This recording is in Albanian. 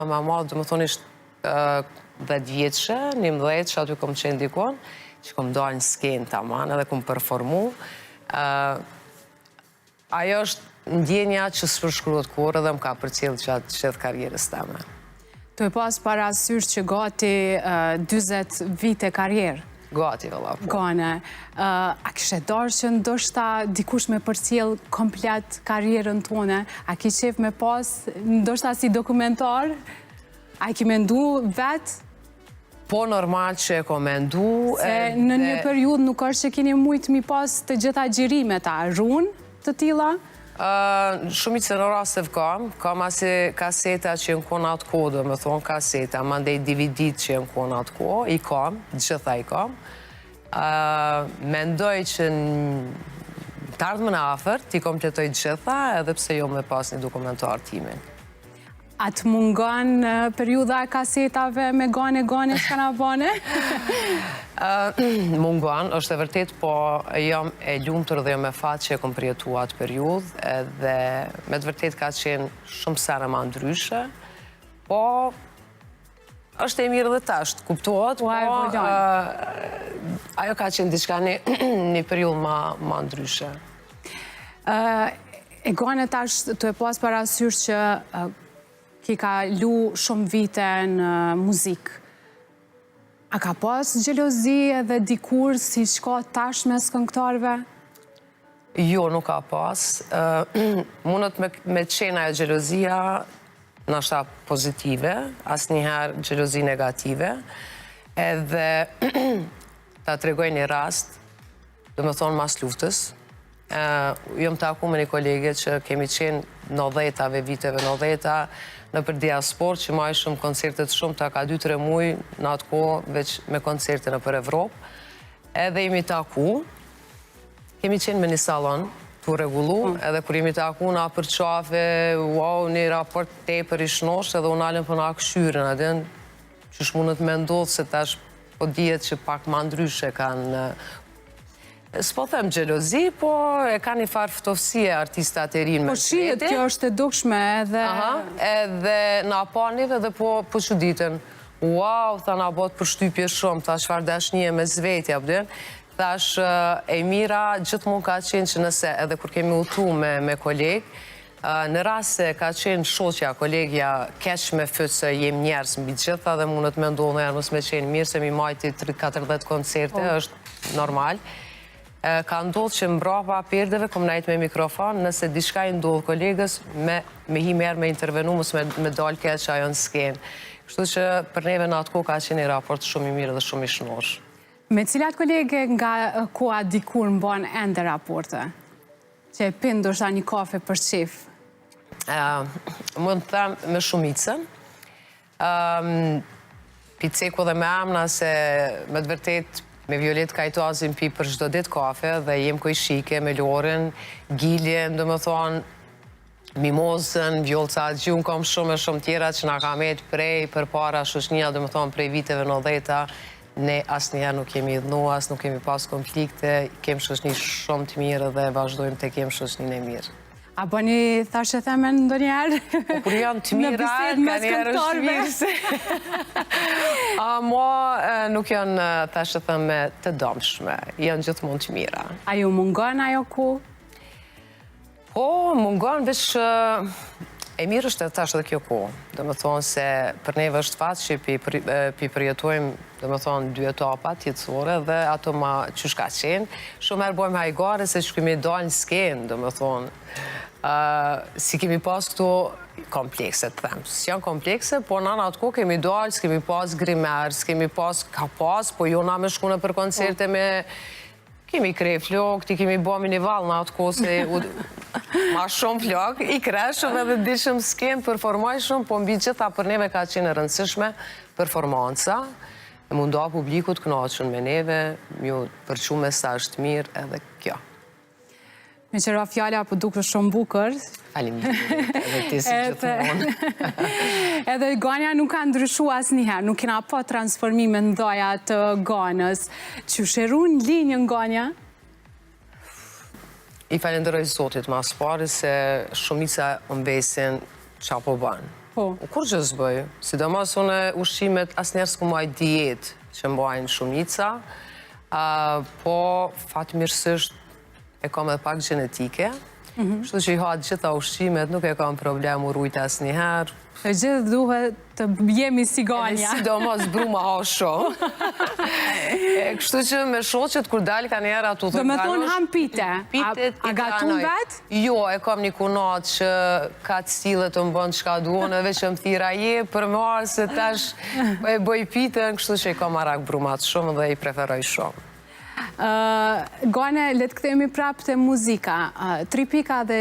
Ma madhë, dhe më thonë ishtë 10 vjeqë, 11 që aty kom qenë dikon, që kom dalë në skenë të aman edhe kom performu. Ajo është ndjenja që së përshkruat kur edhe më ka përcjellë gjatë gjithë karjerës teme. Tu e pas parasysh që gati 20 vite karjerë? Gati, vëlla. Gane. A kështë darë që ndoshta dikush me përcjell komplet karjerën tone? A ki qef me pas ndoshta si dokumentar? A ki mendu vetë? Po normal që e ko mendu. Se në një periud nuk është që keni mujtë mi pas të gjitha gjirimet, a runë të tila? Shumicë në rastëv kam asi kaseta që në kona atë ko, dhe me thonë kaseta, ma ndej DVD që në kona atë ko, i kam, gjitha i kam. Mendoj që në të ardhme në afer, ti kompletoj gjitha, edhe pse jo me pas një dokumentar timin. A të mungon periuda e kasetave me gane që na bane? Mungon, është e vërtet, po jam e lumtur dhe jam e fat që e kom përjetu atë periud, edhe me të vërtet ka qenë shumë sene ma ndryshe, po është e mirë dhe tashtë, kuptohet, po ajo ka qenë diçka një periud ma ndryshe. E gane tashtë të e pas parasysh që ki ka lu shumë vite në muzikë. A ka pas gjelozi edhe dikur si shka tash mes këngëtarve? Jo, nuk ka pas. Mundet me qena e gjelozia nështë pozitive, asë njëherë gjelozi negative, edhe ta tregoj një rast, dhe me thonë mas luftës. Jom taku me një kolege që kemi qenë në 10-ave, viteve në 10-a, në për diaspor, që ma i shumë koncertet shumë, ta ka 2-3 muj në atë ko, veç me koncerte në për Evropë. Edhe jemi taku, kemi qenë me një salon të regullu, edhe kur jemi taku na për qafe, wow, një raport te për i shnosh, edhe unë alën për nga këshyrën, adin, që shmunët me ndodhë, se tash po djetë që pak ma ndryshe kanë. S'po them gjelozi, po e ka një farë ftofësie artistat e rinë me shreti. Po shihet, kjo është e dukshme edhe... Edhe na panive dhe po që ditën. Wow, tha na bot për shtypje shumë, tha shfar dashnije me zvetja, përdojnë. Thash, e mira gjithmonë ka qenë që nëse edhe kur kemi utu me kolegë, në rast se ka qenë shoqja, kolegja, keq me fëtë se jem njerës mbi gjitha dhe mundet me ndonë e mos me qenë mirë, se mi majti 30-40 koncerte, është normal. Ka ndodhë që mbrapa perdeve, kom najtë me mikrofon, nëse diçka i ndodhë kolegës, me hi merë me intervenu, mos me dalë keq që ajo në skenë. Kështu që për neve në atë ko ka qenë një raport shumë i mirë dhe shumë i shnosh. Me cilat kolege nga koha dikur më banë ende raporte? Që e pinë është një kafe për qif? Mund të them me shumicën. Piceku dhe me amna se me të vërtet me Violet Kajtazin pi për çdo ditë kafe dhe jem koj shike me Loren, Giljen, dhe më thonë Mimozën, Vjolca Gjun, kam shumë tjera që nga ka met prej për para shoqënia, dhe më thonë prej viteve në 10-a, ne asë njëherë nuk kemi idhnu, asë nuk kemi pas konflikte, kem shoqëni shumë të mirë dhe vazhdojmë të kem shoqënin e mirë. A bëni thashe themen ndo njerë? Po kur janë të mira, ka njerë është mirë. Mua nuk janë thashe theme të dëmshme, janë gjithmonë të mira. A ju mungon ajo ku? Po, mungon veç e mirë është thashe dhe kjo ku. Dhe me thonë se për neve është fatë që pi përjetojmë, dhe me thonë, 2 etapat jetësore dhe ato ma qysh ka qenë. Shumë herë bojmë hajgare se që kemi dalë në skenë, dhe me thonë. Si kemi pas këto komplekse, të them. Si janë komplekse, po në atë ko kemi dalë, s'kemi pas grimer, s'kemi pas ka pas, po jo na me shkune për koncerte me... Kemi krej flok, ti kemi bo minival në atë ko se ma shumë flok, i kreshëm edhe dishëm s'kem performojshëm, po mbi gjitha për neve ka qenë rëndësishme performanca, e mundua publikut kënaqën me neve, mju përqu mesazh të mirë edhe kjo. Me qëra fjalla po duke shumë bukër. Faleminderit, edhe ti si gjithmonë. Edhe ganja nuk ka ndryshu asë njëherë, nuk kena pa transformime në dhoja të ganës. Që shëru në linjë në ganja? I falenderoj Zotit mas pari se shumica më besin qa po banë. Po. Kur që s'bëj, sidomos unë ushqimet asnjëherë s'ku maj dietë që mbajnë shumica, po fatmirësisht e kam edhe pak gjenetike, kështu që i ha gjitha ushqimet, nuk e kam problem u rujtë asnjëherë. E gjithë duhet të jemi si ganja. Sidomos bruma ha shumë. Kështu që me shoqet kur dalë ka njerë atu të Do me thonë ham pite. A gatun vetë? Jo, e kam një kunat që ka të stile të më bënë qka duon, edhe që më thira je, për marë se tash e bëj pitën, kështu që i kam arak brumat shumë dhe i preferoj shumë. Gane, letë këthejemi prapë të muzika. 3 pika dhe